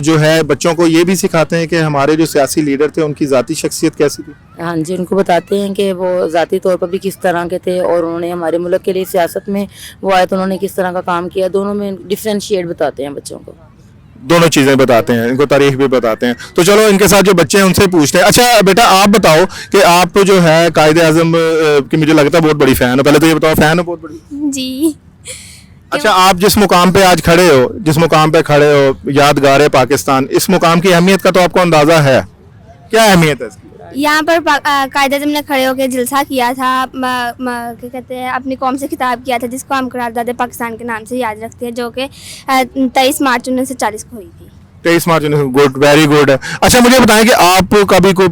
जो है बच्चों को ये भी सिखाते हैं कि हमारे जो सियासी लीडर थे उनकी ज़ाती शख्सियत कैसी थी? हाँ जी, उनको बताते हैं कि वो ज़ाती तौर पर भी किस तरह के थे और उन्होंने हमारे मुल्क के लिए सियासत में वो आए तो उन्होंने किस तरह का काम किया, दोनों में डिफ्रेंशिएट बताते हैं बच्चों को। दोनों चीज़ें बताते हैं, इनको तारीख भी बताते हैं। तो चलो इनके साथ जो बच्चे हैं उनसे पूछते हैं। अच्छा बेटा, आप बताओ कि आप जो है कायदे आज़म की मुझे लगता है बहुत बड़ी फ़ैन हो। पहले तो ये बताओ, फ़ैन हो बहुत बड़ी? जी। अच्छा, आप जिस मुकाम पे आज खड़े हो, यादगार है पाकिस्तान, इस मुकाम की अहमियत का तो आपको अंदाज़ा है? क्या अहमियत है इसकी? यहाँ पर कायदे-ए-आज़म ने खड़े होकर जलसा किया था, क्या कहते हैं, अपनी कौम से खिताब किया था, जिसको हम करारदाद पाकिस्तान के नाम से याद रखते हैं, जो कि 23 मार्च 1940 को हुई थी। 23 मार्च, गुड, वेरी गुड। अच्छा मुझे बताएं कि आपका भी कोई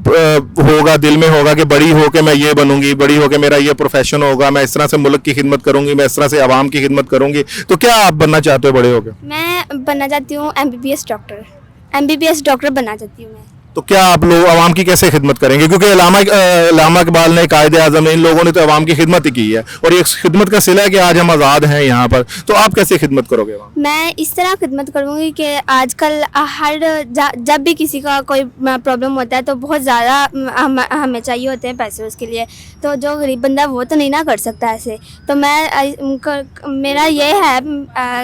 होगा, दिल में होगा कि बड़ी हो के मैं ये बनूंगी, बड़ी हो के मेरा ये प्रोफेशन होगा, मैं इस तरह से मुल्क की खिदमत करूंगी, मैं इस तरह से आवाम की खिदमत करूंगी, तो क्या आप बनना चाहते हो बड़े हो के? मैं बनना चाहती हूँ MBBS डॉक्टर बनना चाहती हूँ मैं। तो क्या आप लोग आवाम की कैसे खिदमत करेंगे? क्योंकि अल्लामा इकबाल ने, कायदे आज़म ने, इन लोगों ने तो आवाम की खिदमत ही की है और ये खिदमत का सिला है कि आज हम आज़ाद हैं यहाँ पर। तो आप कैसे खिदमत करोगे आवाम? मैं इस तरह खिदमत करूँगी कि आजकल जब भी किसी का कोई प्रॉब्लम होता है तो बहुत ज़्यादा हमें चाहिए होते हैं पैसे उसके लिए, तो जो गरीब बंदा वो तो नहीं ना कर सकता ऐसे। तो मेरा ये है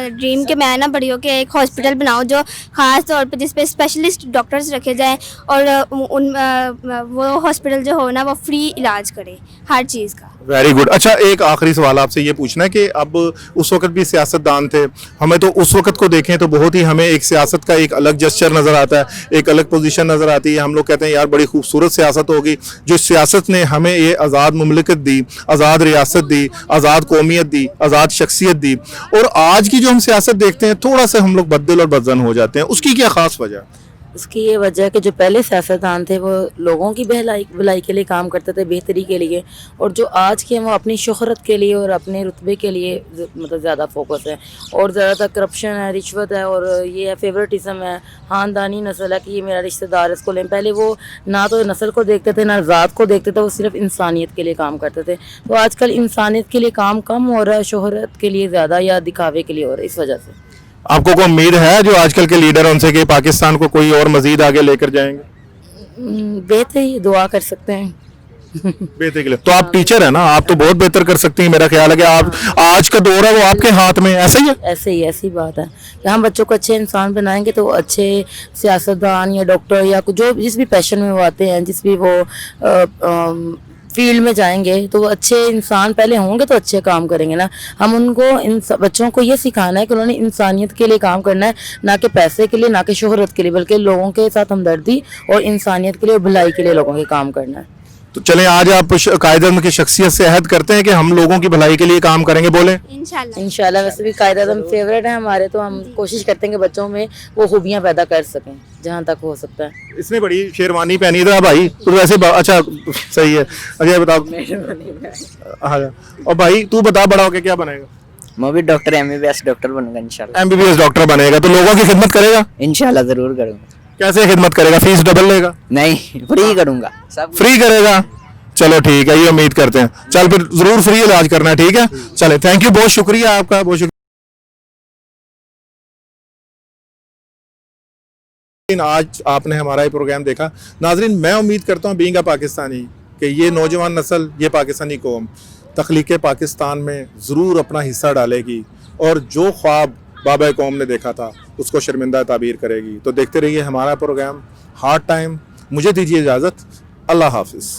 ड्रीम कि मैं ना बड़ी हो के एक हॉस्पिटल बनाऊँ जो ख़ास तौर पर जिस पे स्पेशलिस्ट डॉक्टर्स रखे जाएँ और वो हॉस्पिटल जो हो ना वो फ्री इलाज करे हर चीज़ का। Very good. अच्छा, एक आखिरी सवाल आपसे ये पूछना है कि अब उस वक्त भी सियासतदान थे, हमें तो उस वक्त को देखें तो बहुत ही हमें एक सियासत का एक अलग जेस्चर नज़र आता है, एक अलग पोजीशन नज़र आती है। हम लोग कहते हैं यार बड़ी खूबसूरत सियासत होगी, जो सियासत ने हमें ये आज़ाद मुमलिकत दी, आज़ाद रियासत दी, आज़ाद कौमियत दी, आज़ाद शख्सियत दी। और आज की जो हम सियासत देखते हैं थोड़ा सा हम लोग बददिल और बदजन हो जाते हैं, उसकी क्या ख़ास वजह है? उसकी ये वजह है कि जो पहले सियासतदान थे वो लोगों की भलाई के लिए काम करते थे, बेहतरी के लिए, और जो आज के हैं वो अपनी शोहरत के लिए और अपने रुतबे के लिए मतलब ज़्यादा फोकस है और ज़्यादातर करप्शन है, रिश्वत है और ये है फेवरेटिज्म है, ख़ानदानी नस्ल है कि ये मेरा रिश्तेदार है इसको लें। पहले वो ना तो नस्ल को देखते थे ना ज़ात को देखते थे, वो सिर्फ इंसानियत के लिए काम करते थे। तो आजकल इंसानियत के लिए काम कम हो रहा है, शोहरत के लिए ज़्यादा या दिखावे के लिए हो रहा है। इस वजह से आपको कोई उम्मीद है जो आजकल के लीडर उनसे कि पाकिस्तान को कोई और मजीद आगे लेकर जाएंगे? बेहतरी दुआ कर सकते हैं बेहतर के लिए। तो आप टीचर है ना, आप तो बहुत बेहतर कर सकती हैं। मेरा ख्याल है कि आप आज का दौर है वो आपके हाथ में, ऐसा ही है? ऐसी बात है कि हम बच्चों को अच्छे इंसान बनाएंगे तो अच्छे सियासतदान या डॉक्टर या जो जिस भी पैशन में वो आते हैं, जिस भी वो फील्ड में जाएंगे तो वो अच्छे इंसान पहले होंगे तो अच्छे काम करेंगे ना। हम उनको इन बच्चों को ये सिखाना है कि उन्होंने इंसानियत के लिए काम करना है, ना कि पैसे के लिए, ना कि शोहरत के लिए, बल्कि लोगों के साथ हमदर्दी और इंसानियत के लिए और भलाई के लिए लोगों के काम करना है। तो चलें आज आप कायदे-ए-आज़म की शख्सियत से अहद करते हैं कि हम लोगों की भलाई के लिए काम करेंगे, बोले इंशाल्लाह। वैसे भी कायदे-ए-आज़म फेवरेट है हमारे, तो हम कोशिश करते हैं कि बच्चों में वो खूबियाँ पैदा कर सकें जहाँ तक हो सकता है। इसने बड़ी शेरवानी पहनी था भाई, तो वैसे अच्छा सही है। अच्छा बताओ, हाँ, और भाई तू बता बड़ा होके क्या बनेगा? मैं भी डॉक्टर MBBS डॉक्टर बनूंगा इंशाल्लाह। MBBS डॉक्टर बनेगा तो लोगों की खिदमत करेगा? इंशाल्लाह ज़रूर करूँगा। कैसे खिदमत करेगा, फीस डबल लेगा? नहीं, फ्री करूँगा सब। फ्री करेगा? चलो ठीक है, ये उम्मीद करते हैं। चल फिर जरूर फ्री इलाज करना है, ठीक है? चले, थैंक यू, बहुत शुक्रिया आपका, बहुत शुक्रिया। आज आपने हमारा ये प्रोग्राम देखा। नाजरीन, मैं उम्मीद करता हूँ बीइंग अ पाकिस्तानी कि ये नौजवान नस्ल, ये पाकिस्तानी कौम तख्लीक़ पाकिस्तान में ज़रूर अपना हिस्सा डालेगी और जो ख्वाब बाबा कौम ने देखा था उसको शर्मिंदा ताबीर करेगी। तो देखते रहिए हमारा प्रोग्राम हार्ड टाइम। मुझे दीजिए इजाज़त, अल्लाह हाफिज़।